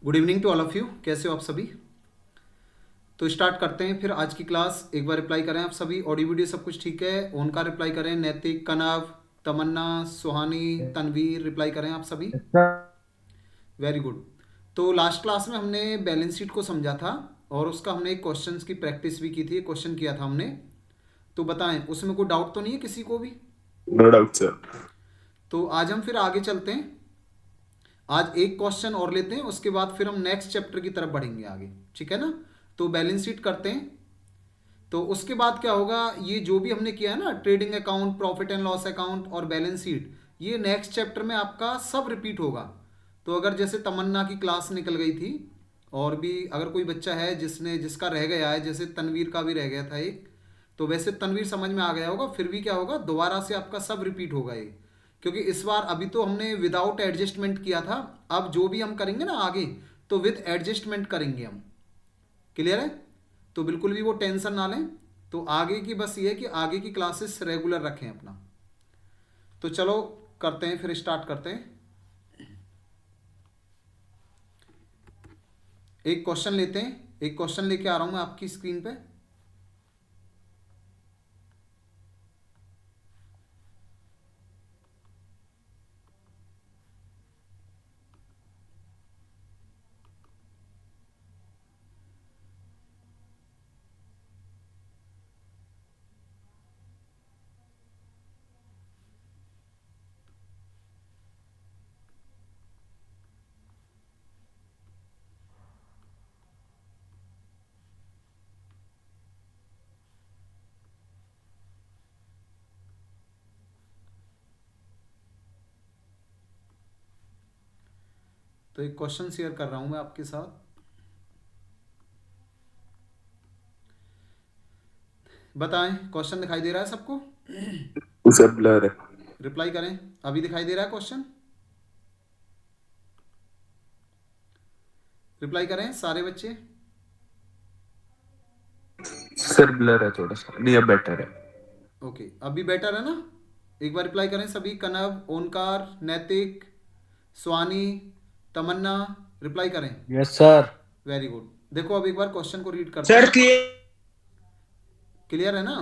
Good evening to all of you. कैसे हो आप सभी? तो स्टार्ट करते हैं फिर आज की क्लास। एक बार रिप्लाई करें आप सभी। ऑडियो वीडियो सब कुछ ठीक है? ओनकार रिप्लाई करें, नैतिक, कनव, तमन्ना, सुहानी, तनवीर रिप्लाई करें आप सभी। अच्छा। Very good. तो लास्ट क्लास में हमने बैलेंस शीट को समझा था और उसका हमने एक क्वेश्चंस की प्रैक्टिस भी की थी, क्वेश्चन किया था हमने। तो बताएं उसमें कोई डाउट तो नहीं है किसी को भी? No doubt sir. तो आज हम फिर आगे चलते हैं। आज एक क्वेश्चन और लेते हैं, उसके बाद फिर हम नेक्स्ट चैप्टर की तरफ बढ़ेंगे आगे। ठीक है ना? तो बैलेंस शीट करते हैं। तो उसके बाद क्या होगा, ये जो भी हमने किया है ना, trading account, profit and loss account और बैलेंस शीट, ये नेक्स्ट चैप्टर में आपका सब रिपीट होगा। तो अगर जैसे तमन्ना की क्लास निकल गई थी और भी अगर कोई बच्चा है जिसका रह गया है, जैसे तनवीर का भी रह गया था एक, तो वैसे तनवीर समझ में आ गया होगा, फिर भी क्या होगा, दोबारा से आपका सब रिपीट होगा ये। क्योंकि इस बार अभी तो हमने विदाउट एडजस्टमेंट किया था, अब जो भी हम करेंगे ना आगे, तो विद एडजस्टमेंट करेंगे हम। क्लियर है? तो बिल्कुल भी वो टेंशन ना लें। तो आगे की बस ये है कि आगे की क्लासेस रेगुलर रखें अपना। तो चलो करते हैं, फिर स्टार्ट करते हैं। एक क्वेश्चन लेते हैं, एक क्वेश्चन लेके आ रहा हूं मैं आपकी स्क्रीन पे। तो एक क्वेश्चन शेयर कर रहा हूं मैं आपके साथ। बताएं, क्वेश्चन दिखाई दे रहा है सबको? उसे ब्लर है। रिप्लाई करें। अभी दिखाई दे रहा है क्वेश्चन? रिप्लाई करें सारे बच्चे। सर ब्लर है थोड़ा सा, नहीं अब बेटर है। ओके, अभी बेटर है ना? एक बार रिप्लाई करें सभी। कनव, ओनकार, नैतिक, स्वानी, तमन्ना, रिप्लाई करें। Yes sir. Very good. देखो अब एक बार क्वेश्चन को रीड करते सर हैं। क्लियर। क्लियर है ना?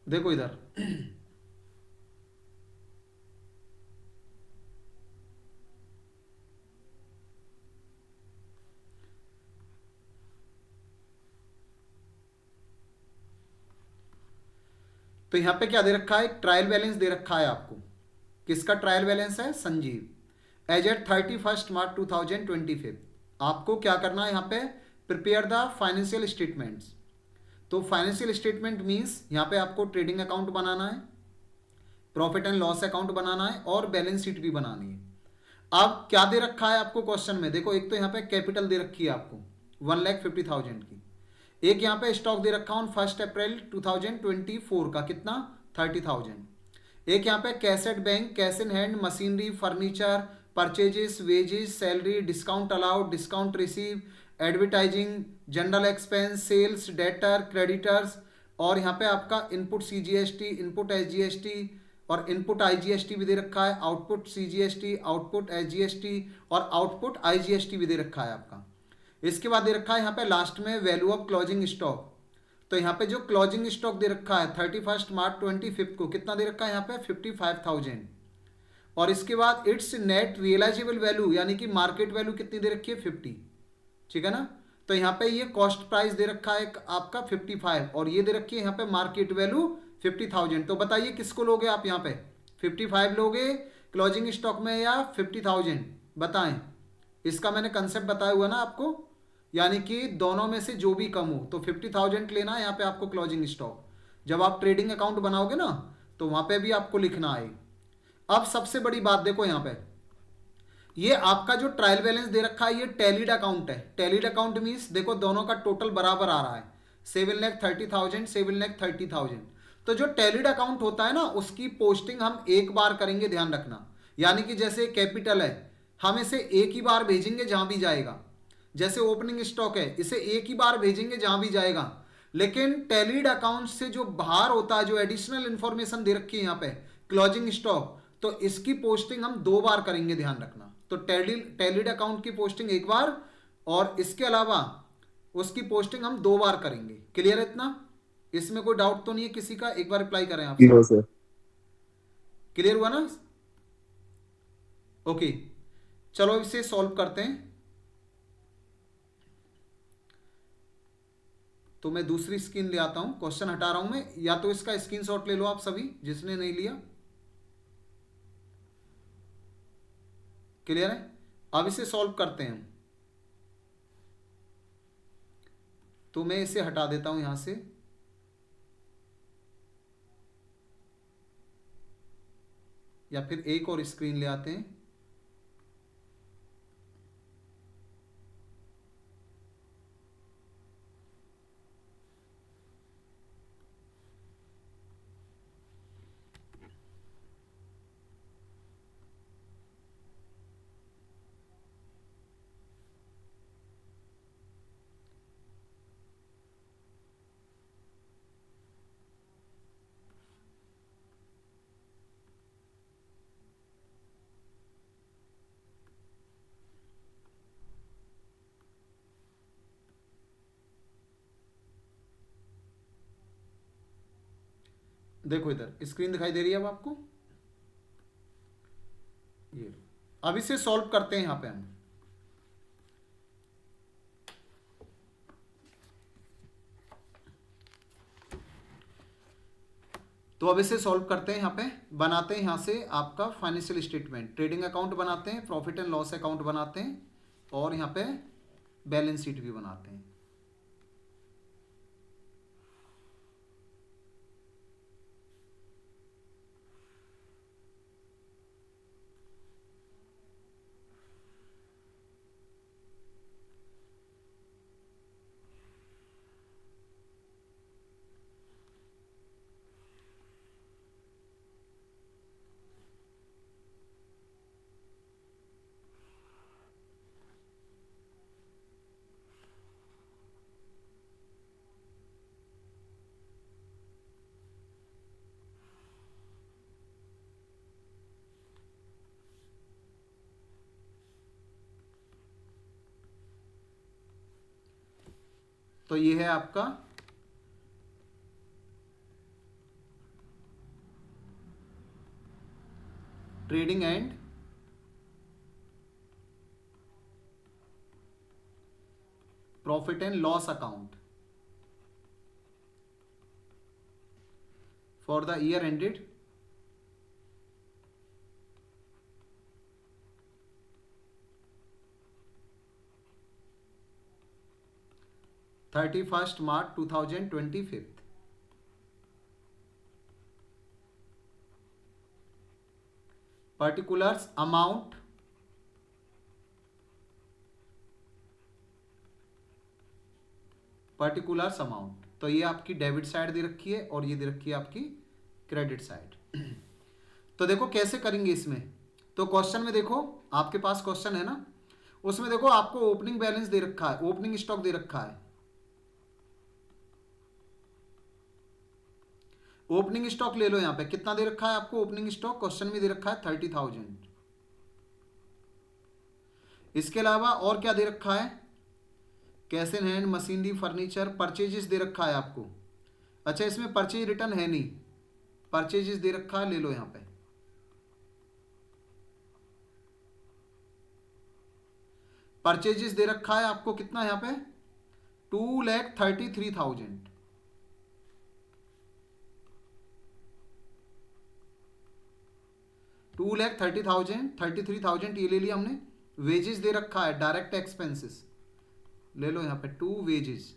देखो इधर। तो यहां पे क्या दे रखा है, एक ट्रायल बैलेंस दे रखा है आपको। किसका ट्रायल बैलेंस है? संजीव। एज एट 31 मार्च 2025। आपको क्या करना है यहाँ पे, प्रिपेयर द फाइनेंशियल स्टेटमेंट्स। तो फाइनेंशियल स्टेटमेंट मीन्स यहाँ पे आपको ट्रेडिंग अकाउंट बनाना है, प्रॉफिट एंड लॉस अकाउंट बनाना है और बैलेंस शीट भी बनानी है। अब क्या दे रखा है आपको क्वेश्चन में, देखो एक तो यहाँ पे कैपिटल दे रखी है आपको 1,50,000 की। एक यहाँ पे स्टॉक दे रखा हूँ 1 अप्रैल 2024 का, कितना? 30,000। एक यहाँ पे cash at bank, cash in hand, machinery, furniture, purchases, wages, salary, discount allowed, discount receive, advertising, general expense, sales, debtor, creditors. और यहाँ पे आपका इनपुट CGST, इनपुट SGST और इनपुट IGST भी दे रखा है, आउटपुट CGST, आउटपुट SGST और आउटपुट IGST भी दे रखा है आपका। इसके बाद दे रखा है यहाँ पे लास्ट में वैल्यू ऑफ क्लोजिंग स्टॉक। तो यहाँ पे जो क्लोजिंग स्टॉक दे रखा है 31 मार्च 2025 को, कितना दे रखा है यहाँ पे? 55,000। और इसके बाद इट्स नेट रियलाइजेबल वैल्यू यानी कि मार्केट वैल्यू कितनी दे रखी है? 50। ठीक है ना? तो यहाँ पे ये कॉस्ट प्राइस दे रखा है आपका 55 और ये दे रखी है यहाँ पे मार्केट वैल्यू 50,000। तो बताइए किसको लोगे आप यहाँ पे, 55 लोगे क्लोजिंग स्टॉक में या 50,000? बताएं। इसका मैंने कंसेप्ट बताया हुआ ना आपको, यानी कि दोनों में से जो भी कम हो। तो 50,000 लेना है यहाँ पे आपको क्लोजिंग स्टॉक। जब आप ट्रेडिंग अकाउंट बनाओगे ना, तो वहां पे भी आपको लिखना है। अब सबसे बड़ी बात देखो यहाँ पे, ये आपका जो ट्रायल बैलेंस दे रखा है ये टैलीड अकाउंट है। टैलीड अकाउंट मीन्स देखो दोनों का टोटल बराबर आ रहा है, 7,30,000, 7,30,000। तो जो टैलीड अकाउंट होता है ना, उसकी पोस्टिंग हम एक बार करेंगे, ध्यान रखना। यानी कि जैसे कैपिटल है, हम इसे एक ही बार भेजेंगे जहां भी जाएगा। जैसे ओपनिंग स्टॉक है, इसे एक ही बार भेजेंगे जहां भी जाएगा। लेकिन टैलीड अकाउंट से जो बाहर होता है, जो एडिशनल इंफॉर्मेशन दे रखी है यहाँ पे क्लोजिंग स्टॉक, तो इसकी पोस्टिंग हम 2 बार करेंगे, ध्यान रखना। तो टैलीड अकाउंट की पोस्टिंग 1 बार और इसके अलावा उसकी पोस्टिंग हम 2 बार करेंगे। क्लियर है इतना? इसमें कोई डाउट तो नहीं है किसी का? एक बार रिप्लाई करें आप सब। No sir. क्लियर हुआ ना? ओके, चलो इसे सॉल्व करते हैं। तो मैं दूसरी स्क्रीन ले आता हूं, क्वेश्चन हटा रहा हूं मैं, या तो इसका स्क्रीनशॉट ले लो आप सभी जिसने नहीं लिया। क्लियर है? अब इसे सॉल्व करते हैं। तो मैं इसे हटा देता हूं यहां से। या फिर एक और स्क्रीन ले आते हैं। देखो इधर स्क्रीन दिखाई दे रही है अब आपको? ये अब इसे सॉल्व करते हैं यहां पे हम। तो अब इसे सॉल्व करते हैं। यहां पे बनाते हैं यहां से आपका फाइनेंशियल स्टेटमेंट, ट्रेडिंग अकाउंट बनाते हैं, प्रॉफिट एंड लॉस अकाउंट बनाते हैं, और यहां पे बैलेंस शीट भी बनाते हैं। तो ये है आपका trading and profit and loss account for the year ended 31st March 2025। Particulars amount तो ये आपकी डेबिट साइड दे रखी है और ये दे रखी है आपकी क्रेडिट साइड। तो देखो कैसे करेंगे इसमें। तो क्वेश्चन में देखो, आपके पास क्वेश्चन है ना, उसमें देखो आपको ओपनिंग बैलेंस दे रखा है, ओपनिंग स्टॉक दे रखा है। ओपनिंग स्टॉक ले लो, यहां पे कितना दे रखा है आपको ओपनिंग स्टॉक? क्वेश्चन में दे रखा है 30,000। इसके अलावा और क्या दे रखा है? Cash in hand, machinery, furniture, purchases दे रखा है आपको। अच्छा, इसमें परचेज रिटर्न है नहीं, परचेजेस दे रखा है, ले लो यहां पे। परचेजेस दे रखा है आपको कितना यहां पे? 2,33,000। 2,30,000, 33,000 ये ले लिया हमने। वेजेस दे रखा है, डायरेक्ट एक्सपेंसेस ले लो यहां पे, 2 वेजेस।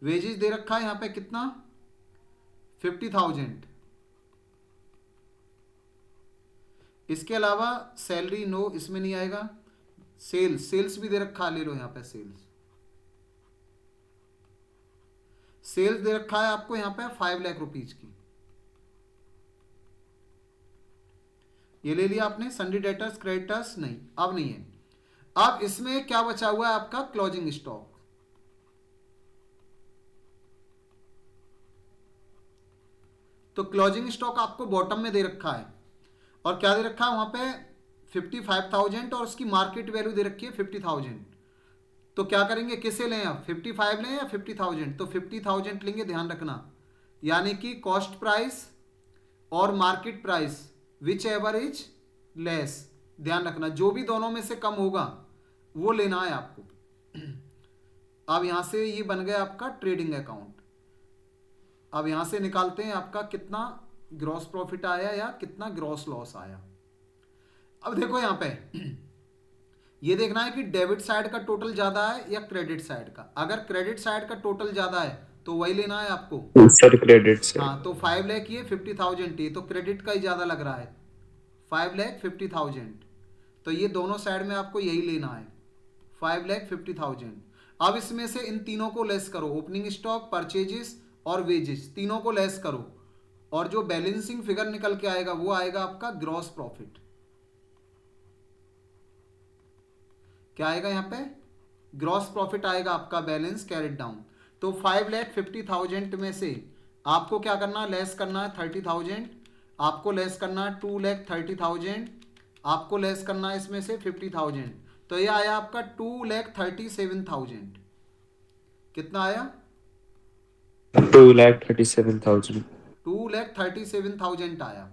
वेजेस दे रखा है यहां पे कितना? 50,000। इसके अलावा सैलरी नो, इसमें नहीं आएगा। सेल्स भी दे रखा है, ले लो यहां पे सेल्स दे रखा है आपको यहां पे 5 लाख रुपीज की, ये ले लिया आपने। सन्डी डेटर्स, क्रेडिटर्स नहीं, अब नहीं है। अब इसमें क्या बचा हुआ है आपका? Closing stock. तो क्लोजिंग स्टॉक आपको बॉटम में दे रखा है, और क्या दे रखा है वहां पे 55,000 और उसकी मार्केट वैल्यू दे रखी है 50,000। तो क्या करेंगे, किसे लें आप, 55 लें या 50,000? तो 50,000 लेंगे, ध्यान रखना, यानी कि कॉस्ट प्राइस और market price which ever is less, ध्यान रखना जो भी दोनों में से कम होगा वो लेना है आपको। अब यहां से ये बन गया आपका ट्रेडिंग अकाउंट। अब यहां से निकालते हैं आपका कितना ग्रॉस प्रॉफिट आया या कितना ग्रॉस लॉस आया। अब देखो यहां पे ये देखना है कि डेबिट साइड का टोटल ज्यादा है या क्रेडिट साइड का। अगर क्रेडिट साइड का टोटल ज्यादा है तो वही लेना है आपको। सर क्रेडिट से। हाँ, तो 5 लाख ये 50,000 ये तो क्रेडिट का ही ज्यादा लग रहा है, 5,50,000। तो ये दोनों साइड में आपको यही लेना है, 5,50,000। अब इसमें से इन तीनों को लेस करो, ओपनिंग स्टॉक, परचेजेस और वेजेस, तीनों को लेस करो, और जो बैलेंसिंग फिगर निकल के आएगा वो आएगा आपका ग्रॉस प्रॉफिट। क्या आएगा यहाँ पे, ग्रॉस प्रॉफिट आएगा आपका, बैलेंस कैरिड डाउन। तो 5,50,000 में से आपको क्या करना है, लेस करना है 30,000, आपको लेस करना है 2,30,000, आपको लेस करना है इसमें से 50,000। तो ये आया आपका 2,37,000। कितना आया, 2,37,000। 2,37,000 आया।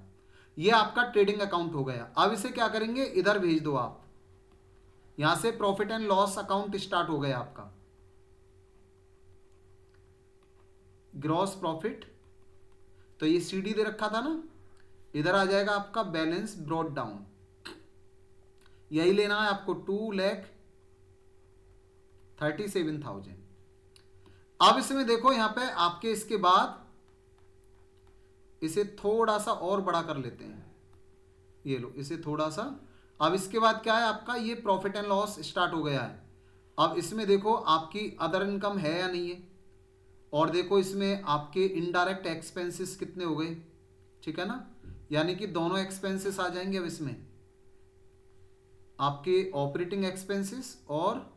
ये आपका ट्रेडिंग अकाउंट हो गया। अब इसे क्या करेंगे, इधर भेज दो आप, यहां से profit and loss account start हो गया आपका, ग्रॉस प्रॉफिट। तो ये सीडी दे रखा था ना, इधर आ जाएगा आपका बैलेंस ब्रॉट डाउन, यही लेना है आपको 2,37,000। अब इसमें देखो यहां पे आपके, इसके बाद इसे थोड़ा सा और बड़ा कर लेते हैं, ये लो इसे थोड़ा सा। अब इसके बाद क्या है आपका, ये प्रॉफिट एंड लॉस स्टार्ट हो गया है। अब इसमें देखो आपकी अदर इनकम है या नहीं है, और देखो इसमें आपके इनडायरेक्ट एक्सपेंसेस कितने हो गए, ठीक है ना, यानी कि दोनों एक्सपेंसेस आ जाएंगे अब इसमें, आपके ऑपरेटिंग एक्सपेंसेस और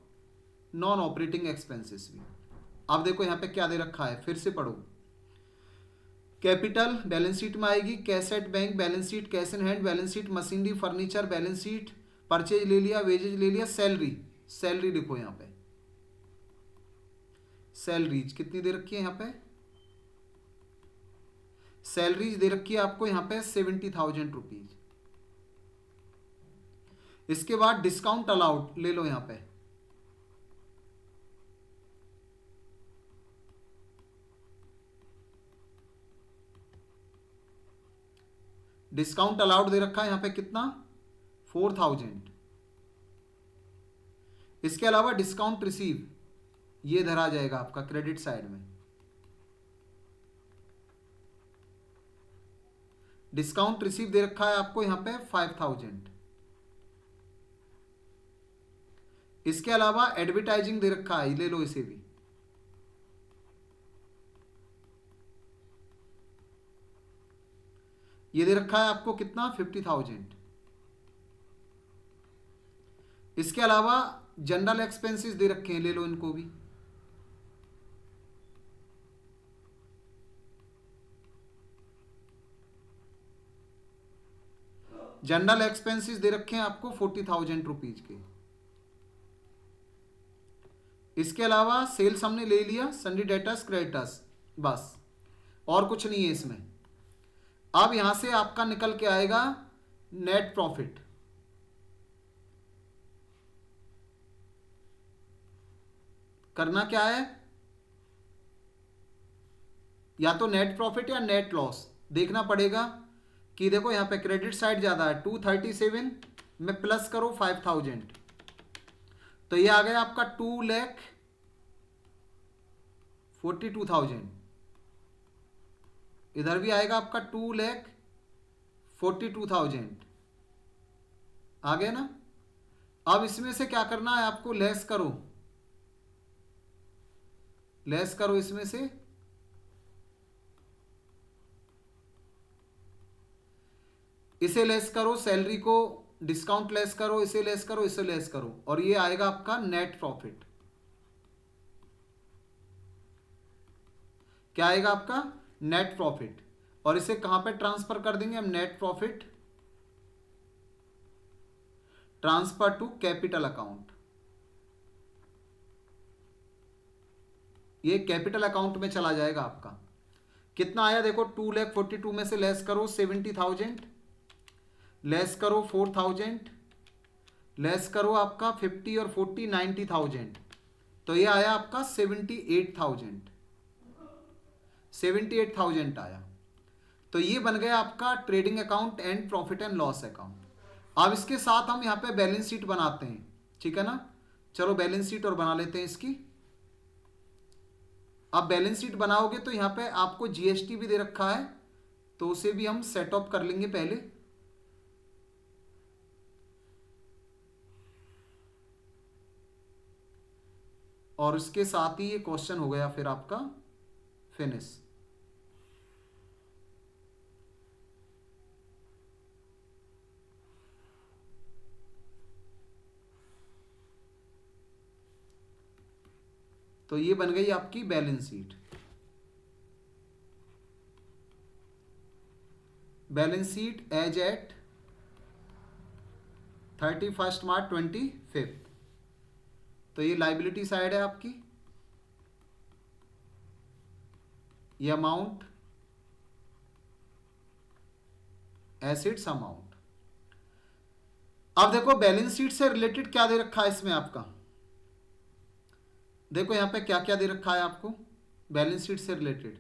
नॉन ऑपरेटिंग एक्सपेंसेस भी। अब देखो यहाँ पे क्या दे रखा है, फिर से पढ़ो, कैपिटल बैलेंस शीट में आएगी, cash at bank balance sheet, cash in hand balance sheet, machinery furniture balance sheet, purchase ले लिया, वेजेज ले लिया, सैलरी, सैलरी लिखो यहाँ पे, सैलरीज कितनी दे रखी है यहाँ पे, सैलरीज दे रखी है आपको यहाँ पे 70,000 रुपीज। इसके बाद डिस्काउंट अलाउड ले लो यहाँ पे, डिस्काउंट अलाउड दे रखा है यहाँ पे कितना, 4,000। इसके अलावा डिस्काउंट रिसीव ये इधर आ जाएगा आपका क्रेडिट साइड में, डिस्काउंट रिसीव दे रखा है आपको यहाँ पे 5,000। इसके अलावा एडवर्टाइजिंग दे रखा है, ले लो इसे भी, ये दे रखा है आपको कितना, 50,000। इसके अलावा जनरल एक्सपेंसेस दे रखे हैं, ले लो इनको भी, जनरल एक्सपेंसेस दे रखे हैं आपको 40,000 रुपीज के। इसके अलावा सेल्स हमने ले लिया, सन्डी डेटर्स क्रेडिटर्स, बस और कुछ नहीं है इसमें। अब यहां से आपका निकल के आएगा नेट प्रॉफिट, करना क्या है, या तो नेट प्रॉफिट या नेट लॉस देखना पड़ेगा। कि देखो यहां पे क्रेडिट साइड ज्यादा है, 237 में प्लस करो 5,000, तो ये आ गया आपका 2,42,000। इधर भी आएगा आपका 2,42,000, आ गया ना। अब इसमें से क्या करना है आपको, लेस करो, लेस करो इसमें से, इसे लेस करो, सैलरी को डिस्काउंट लेस करो, इसे लेस करो, इसे लेस करो, और ये आएगा आपका नेट प्रॉफिट। क्या आएगा आपका नेट प्रॉफिट। और इसे कहां पे ट्रांसफर कर देंगे हम, net profit transfer to capital account. ये कैपिटल अकाउंट में चला जाएगा आपका। कितना आया देखो, 2,42,000 में से लेस करो 70,000, लेस करो 4,000, लेस करो आपका 50 और 40 90,000, तो ये आया आपका 78,000, 78,000 आया। तो ये बन गया आपका trading account and profit and loss account. अब इसके साथ हम यहाँ पे बैलेंस शीट बनाते हैं, ठीक है ना। चलो बैलेंस शीट और बना लेते हैं इसकी। अब बैलेंस शीट बनाओगे तो यहाँ पे आपको जीएसटी भी दे रखा है, तो उसे भी हम सेट अप कर लेंगे पहले। और उसके साथ ही ये क्वेश्चन हो गया फिर आपका फिनिश। तो ये बन गई आपकी balance sheet. Balance sheet as at 31 March 25। तो ये लाइबिलिटी साइड है आपकी, ये अमाउंट, एसेट्स अमाउंट। अब देखो बैलेंस शीट से रिलेटेड क्या दे रखा है इसमें आपका, देखो यहां पे क्या क्या दे रखा है आपको बैलेंस शीट से रिलेटेड।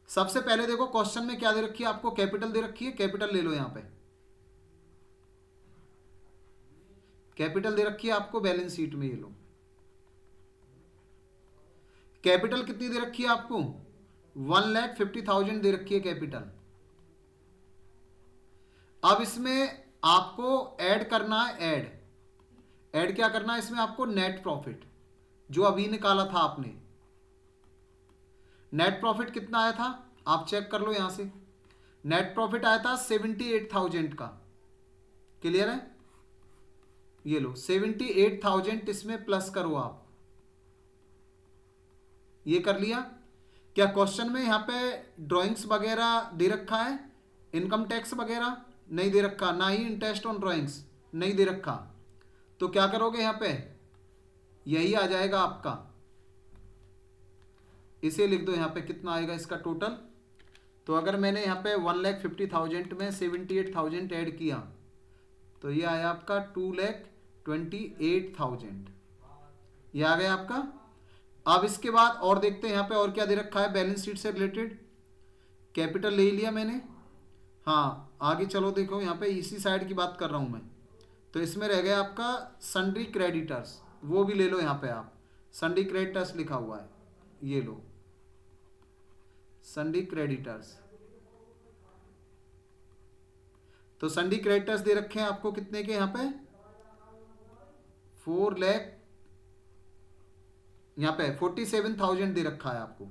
सबसे पहले देखो क्वेश्चन में क्या दे रखी है आपको, कैपिटल दे रखी है, कैपिटल ले लो। यहां पे कैपिटल दे रखी है आपको बैलेंस शीट में, ये लो। कैपिटल कितनी दे रखी है आपको, 1,50,000 दे रखी है कैपिटल। अब इसमें आपको ऐड करना है, ऐड क्या करना है इसमें आपको, नेट प्रॉफिट जो अभी निकाला था आपने। नेट प्रॉफिट कितना आया था आप चेक कर लो यहां से। नेट प्रॉफिट आया था 78,000 का, क्लियर है। ये लो 78,000 इसमें प्लस करो आप, ये कर लिया। क्या क्वेश्चन में यहां पे ड्राइंग्स वगैरह दे रखा है, इनकम टैक्स वगैरह नहीं दे रखा, ना ही इंटरेस्ट ऑन ड्राइंग्स नहीं दे रखा। तो क्या करोगे यहां पे, यही आ जाएगा आपका, इसे लिख दो यहां पे कितना आएगा इसका टोटल। तो अगर मैंने यहां पे 1,50,000 में 78,000 ऐड किया तो ये आया आपका 2,28,000, ये आ गया आपका। अब इसके बाद और देखते हैं यहां पे और क्या दे रखा है बैलेंस शीट से रिलेटेड। कैपिटल ले लिया मैंने, हाँ आगे चलो देखो यहां पे इसी साइड की बात कर रहा हूं मैं। तो इसमें रह गया आपका सन्ड्री क्रेडिटर्स, वो भी ले लो यहां पे आप, सन्ड्री क्रेडिटर्स लिखा हुआ है, ये लो सन्ड्री क्रेडिटर्स। तो सन्ड्री क्रेडिटर्स दे रखे हैं आपको कितने के, यहां पे 4 लाख, यहां पे 47,000 दे रखा है आपको।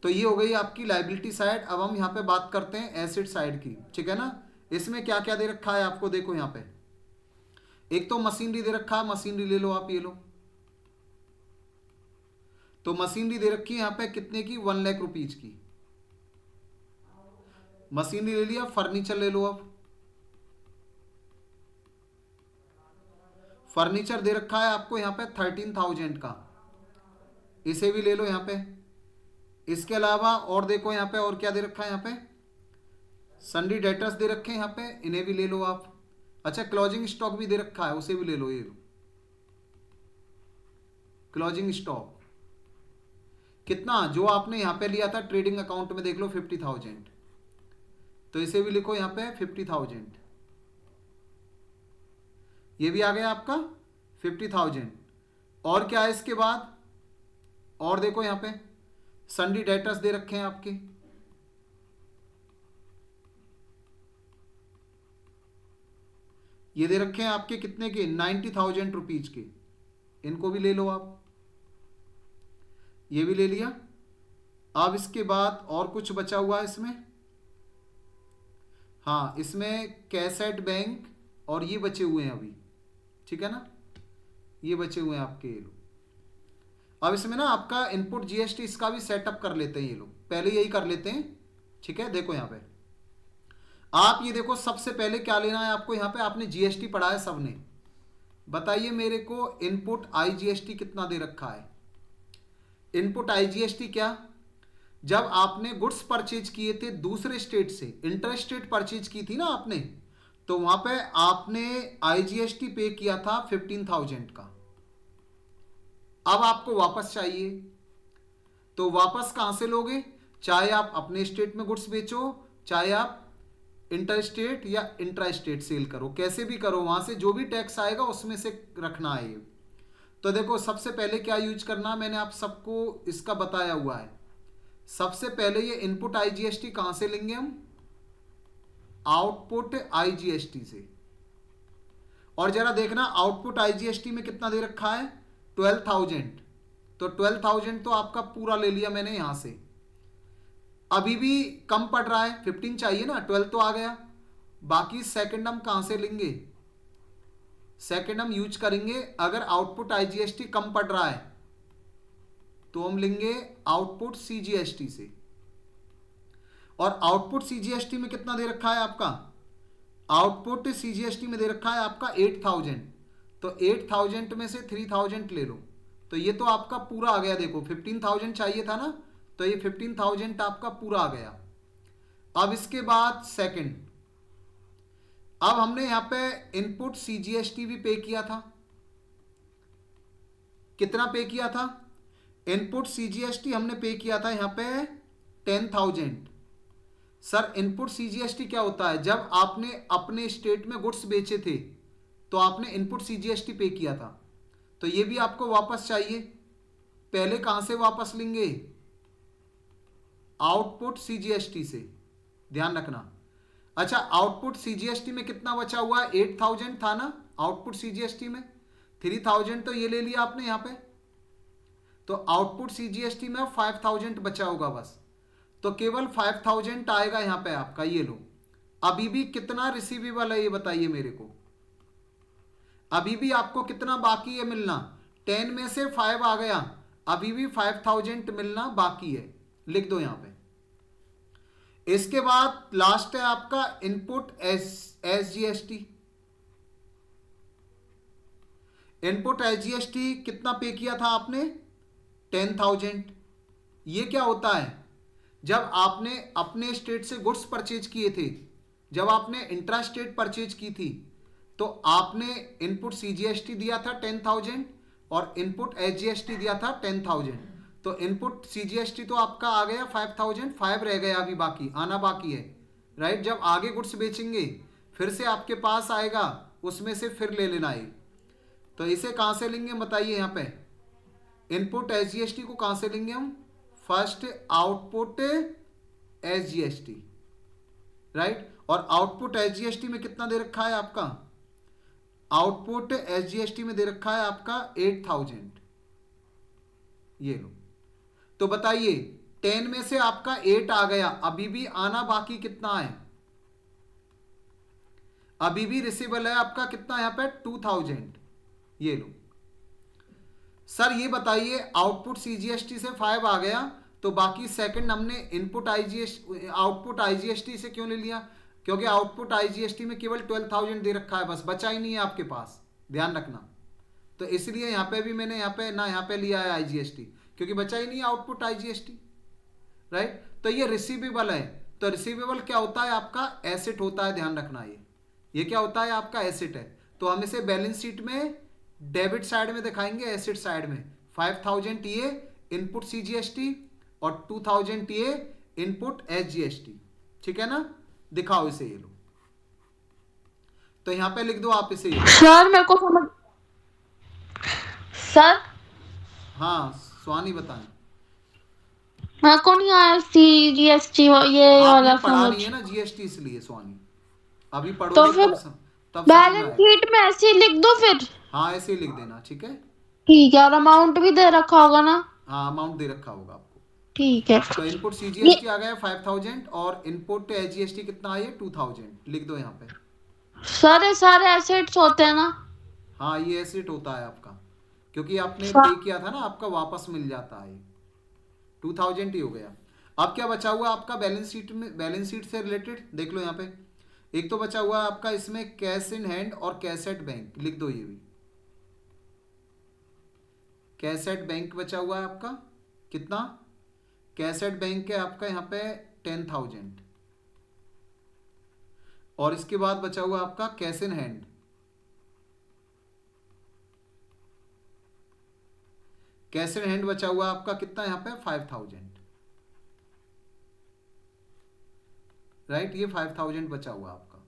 तो ये हो गई आपकी लाइबिलिटी साइड। अब हम यहां पे बात करते हैं एसेट साइड की, ठीक है ना। इसमें क्या क्या दे रखा है आपको, देखो यहां पे एक तो मशीनरी दे रखा है, मशीनरी ले लो आप, ये लो। तो मशीनरी दे रखी है यहां पे कितने की, 1 लाख रुपीज की मशीनरी ले लिया। फर्नीचर ले लो अब, फर्नीचर दे रखा है आपको यहां पे 13,000 का, इसे भी ले लो यहां पे। इसके अलावा और देखो यहां पे और क्या दे रखा है, यहां पे सन्ड्री डेटर्स दे रखे हैं यहां पे, इन्हें भी ले लो आप। अच्छा क्लोजिंग स्टॉक भी दे रखा है, उसे भी ले लो, ये लो क्लोजिंग स्टॉक कितना, जो आपने यहां पे लिया था ट्रेडिंग अकाउंट में, देख लो 50,000, तो इसे भी लिखो यहां पे 50,000, ये भी आ गया आपका 50,000। और क्या है इसके बाद, और देखो यहां पे सन्ड्री डेटर्स दे रखे हैं आपके, ये दे रखे हैं आपके कितने के, 90,000 रुपीज के, इनको भी ले लो आप, ये भी ले लिया। अब इसके बाद और कुछ बचा हुआ है इसमें, हाँ इसमें कैसेट बैंक और ये बचे हुए हैं अभी, ठीक है ना, ये बचे हुए हैं आपके, ये लो। अब इसमें ना आपका इनपुट जीएसटी इसका भी सेटअप कर लेते हैं, ये लोग पहले यही कर लेते हैं, ठीक है, देखो यहाँ पे आप ये देखो, सबसे पहले क्या लेना है आपको, यहाँ पे आपने जीएसटी पढ़ा है सबने, बताइए मेरे को इनपुट आईजीएसटी कितना दे रखा है। इनपुट आईजीएसटी क्या, जब आपने गुड्स परचेज किए थे दूसरे स्टेट से, इंटर स्टेट परचेज की थी ना आपने, तो वहां पे आपने आईजीएसटी पे किया था 15,000 का। अब आपको वापस चाहिए, तो वापस कहां से लोगे, चाहे आप अपने स्टेट में गुड्स बेचो, चाहे आप इंटर स्टेट या इंट्रा स्टेट सेल करो, कैसे भी करो, वहां से जो भी टैक्स आएगा उसमें से रखना है ये। तो देखो सबसे पहले क्या यूज करना, मैंने आप सबको इसका बताया हुआ है। सबसे पहले ये इनपुट आईजीएसटी कहां से लेंगे हम, आउटपुट आईजीएसटी से। और जरा देखना आउटपुट आईजीएसटी में कितना दे रखा है, 12,000। तो 12,000 तो आपका पूरा ले लिया मैंने यहां से। अभी भी कम पड़ रहा है, 15 चाहिए ना, 12 तो आ गया। बाकी सेकंड हम कहां से लेंगे, सेकंड हम यूज करेंगे, अगर आउटपुट आईजीएसटी कम पड़ रहा है तो हम लेंगे आउटपुट सीजीएसटी से। और आउटपुट सीजीएसटी में कितना दे रखा है आपका, आउटपुट सीजीएसटी में दे रखा है आपका 8,000। तो 8,000 में से 3,000 ले लो, तो ये तो आपका पूरा आ गया। देखो 15,000 चाहिए था ना, तो ये 15,000 आपका पूरा आ गया। अब इसके बाद सेकंड, अब हमने यहां पे इनपुट सीजीएसटी भी पे किया था, कितना पे किया था, इनपुट सीजीएसटी हमने पे किया था यहां पे 10,000। सर इनपुट सीजीएसटी क्या होता है, जब आपने अपने स्टेट में गुड्स बेचे थे तो आपने इनपुट सीजीएसटी पे किया था, तो ये भी आपको वापस चाहिए। पहले कहां से वापस लेंगे, आउटपुट सीजीएसटी से, ध्यान रखना। अच्छा आउटपुट सीजीएसटी में कितना बचा हुआ है, 8,000 था ना आउटपुट सीजीएसटी में, 3,000 तो ये ले लिया आपने यहां पे, तो आउटपुट सीजीएसटी में 5,000 बचा होगा बस, तो केवल 5,000 आएगा यहां पे आपका। ये लो, अभी भी कितना रिसीवेबल है ये बताइए मेरे को, अभी भी आपको कितना बाकी है मिलना, 10 में से 5 आ गया, अभी भी 5,000 मिलना बाकी है, लिख दो यहां पे। इसके बाद लास्ट है आपका इनपुट एसजीएसटी। इनपुट एसजीएसटी कितना पे किया था आपने, 10,000। ये क्या होता है, जब आपने अपने स्टेट से गुड्स परचेज किए थे, जब आपने इंट्रा स्टेट परचेज की थी, तो आपने इनपुट सीजीएसटी दिया था 10,000 और इनपुट एसजीएसटी दिया था 10,000। तो इनपुट सीजीएसटी तो आपका आ गया 5,000, 5 रह गया अभी बाकी, आना बाकी है, राइट। जब आगे गुड्स बेचेंगे फिर से आपके पास आएगा, उसमें से फिर ले लेना है। तो इसे कहां से लेंगे बताइए, यहां पे इनपुट एसजीएसटी को कहां से लेंगे हम, फर्स्ट आउटपुट एसजीएसटी, राइट। और आउटपुट एसजीएसटी में कितना दे रखा है आपका, आउटपुट एसजीएसटी में दे रखा है आपका 8,000, ये लो। तो बताइए 10 में से आपका 8 आ गया, अभी भी आना बाकी कितना है, अभी भी रिसीवेबल है आपका कितना यहां पे 2,000, ये लो। सर ये बताइए आउटपुट सीजीएसटी से 5 आ गया, तो बाकी सेकंड हमने इनपुट आईजीएसटी आउटपुट आईजीएसटी से क्यों ले लिया, क्योंकि आउटपुट आईजीएसटी में केवल 12,000 दे रखा है, बस बचा ही नहीं है आपके पास, ध्यान रखना। तो इसलिए यहां पे भी मैंने यहां पे ना, यहां पे लिया है आईजीएसटी, क्योंकि बचा ही नहीं है आउटपुट आईजीएसटी, राइट। तो ये रिसीवेबल है, तो रिसीवेबल क्या होता है आपका, एसेट होता है, ध्यान रखना। ये क्या होता है आपका, एसेट है। तो हम इसे बैलेंस शीट में डेबिट साइड में दिखाएंगे, एसेट साइड में 5,000 ये इनपुट सीजीएसटी और 2,000 ये इनपुट एसजीएसटी, ठीक है ना। दिखाओ इसे, ये लो, तो यहां पे लिख दो आप इसे। सर मेरे को समझ, सर हाँ स्वानी बताएं। मेरे को नहीं आया सीजीएसटी ये आपने वाला पढ़ा समझ, नहीं है ना जीएसटी, इसलिए स्वानी अभी तो पढ़ोगे फिर तब समझ में बैलेंस आएगा। शीट में ऐसे ही लिख दो फिर। हाँ ऐसे ही लिख देना, ठीक है। ठीक है, और अमाउंट भी दे रखा होगा ना, हाँ अमाउंट दे रखा होगा आपको। ठीक है। तो इनपुट ये सीजीएसटी आ गया 5,000 और इनपुट एसजीएसटी कितना है 2,000, लिख दो यहाँ पे। सर ये सारे एसेट्स होते हैं ना, हाँ ये एसेट होता है आपका, क्योंकि आपने सा- पे किया था ना, आपका वापस मिल जाता है, 2,000 ही हो गया। अब क्या बचा हुआ आपका बैलेंस शीट में, बैलेंस शीट से रिलेटेड देख लो यहाँ पे। एक तो बचा हुआ आपका इसमें कैश इन हैंड और कैश एट बैंक, लिख दो ये भी। कैश एट बैंक बचा हुआ है आपका कितना, कैश एट बैंक है आपका यहाँ पे 10,000, और इसके बाद बचा हुआ आपका cash in hand, cash in hand बचा हुआ आपका कितना यहाँ पे 5,000, राइट, ये 5,000 बचा हुआ आपका,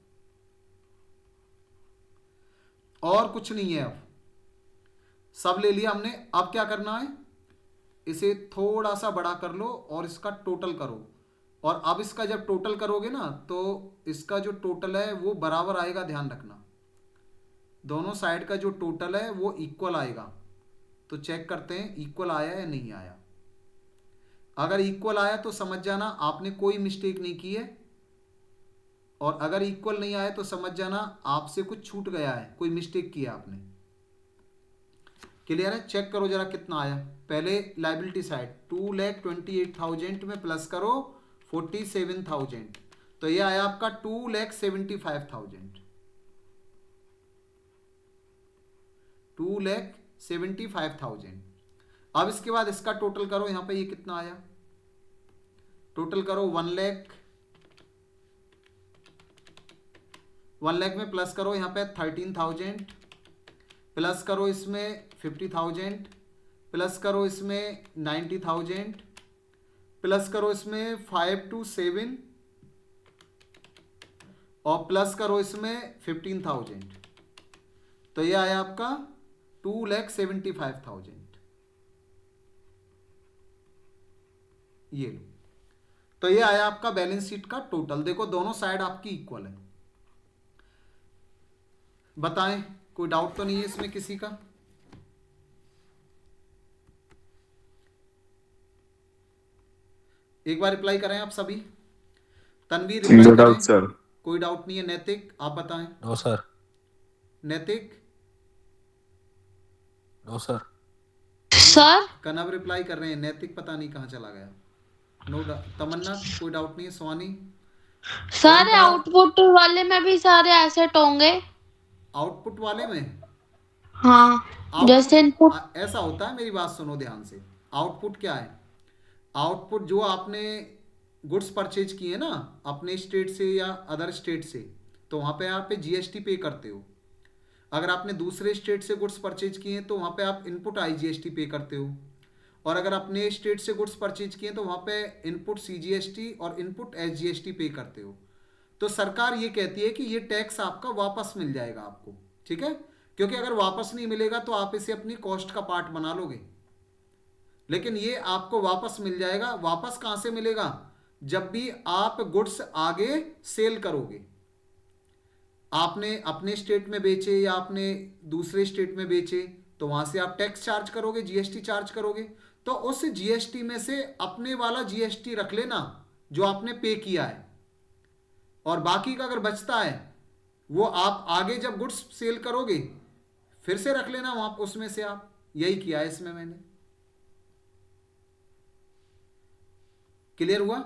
और कुछ नहीं है। अब सब ले लिया हमने। अब क्या करना है, इसे थोड़ा सा बड़ा कर लो और इसका टोटल करो, और अब इसका जब टोटल करोगे ना तो इसका जो टोटल है वो बराबर आएगा, ध्यान रखना दोनों साइड का जो टोटल है वो इक्वल आएगा। तो चेक करते हैं इक्वल आया या नहीं आया। अगर इक्वल आया तो समझ जाना आपने कोई मिस्टेक नहीं की है, और अगर इक्वल नहीं आया तो समझ जाना आपसे कुछ छूट गया है, कोई मिस्टेक किया आपने। क्लियर है, चेक करो जरा कितना आया। पहले लाइबिलिटी साइड 2,28,000 में प्लस करो 47,000, तो ये आया आपका 2,75,000, 2,75,000। अब इसके बाद इसका टोटल करो, यहां पे ये कितना आया, टोटल करो 1 लाख में प्लस करो यहाँ पे 13,000, प्लस करो इसमें 50,000, प्लस करो इसमें 90,000, प्लस करो इसमें 5 to 7, और प्लस करो इसमें 15,000, तो ये आया आपका 2,75,000। ये लो, तो ये आया आपका बैलेंस शीट का टोटल। देखो दोनों साइड आपकी इक्वल है। बताएं, कोई डाउट तो नहीं है इसमें किसी का? एक बार रिप्लाई करें आप सभी। तनवीर रिप्लाई नो करें। Doubt sir. कोई डाउट नहीं है। नैतिक आप बताएं। No sir. Naitik no sir. Sir कनब रिप्लाई कर रहे हैं, नैतिक पता नहीं कहाँ चला गया। नो तमन्ना कोई डाउट नहीं है। स्वानी सारे आउटपुट वाले में भी सारे एसेट होंगे? आउटपुट वाले में हाँ, जैसे इनपुट। ऐसा होता है, मेरी बात सुनो ध्यान से। आउटपुट क्या है? आउटपुट जो आपने गुड्स परचेज किए ना अपने स्टेट से या अदर स्टेट से, तो वहाँ पे आप जीएसटी पे करते हो। अगर आपने दूसरे स्टेट से गुड्स परचेज किए हैं तो वहाँ पे आप इनपुट आईजीएसटी पे करते हो, और अगर अपने स्टेट से गुड्स परचेज किए तो वहाँ पे इनपुट सीजीएसटी और इनपुट एसजीएसटी पे करते हो। तो सरकार ये कहती है कि ये टैक्स आपका वापस मिल जाएगा आपको, ठीक है, क्योंकि अगर वापस नहीं मिलेगा तो आप इसे अपनी कॉस्ट का पार्ट बना लोगे, लेकिन ये आपको वापस मिल जाएगा। वापस कहाँ से मिलेगा? जब भी आप गुड्स आगे सेल करोगे, आपने अपने स्टेट में बेचे या आपने दूसरे स्टेट में बेचे, तो वहां से आप टैक्स चार्ज करोगे, जीएसटी चार्ज करोगे, तो उस जीएसटी में से अपने वाला जीएसटी रख लेना जो आपने पे किया है, और बाकी का अगर बचता है वो आप आगे जब गुड्स सेल करोगे फिर से रख लेना वहां, उसमें से आप। यही किया है इसमें मैंने। क्लियर हुआ?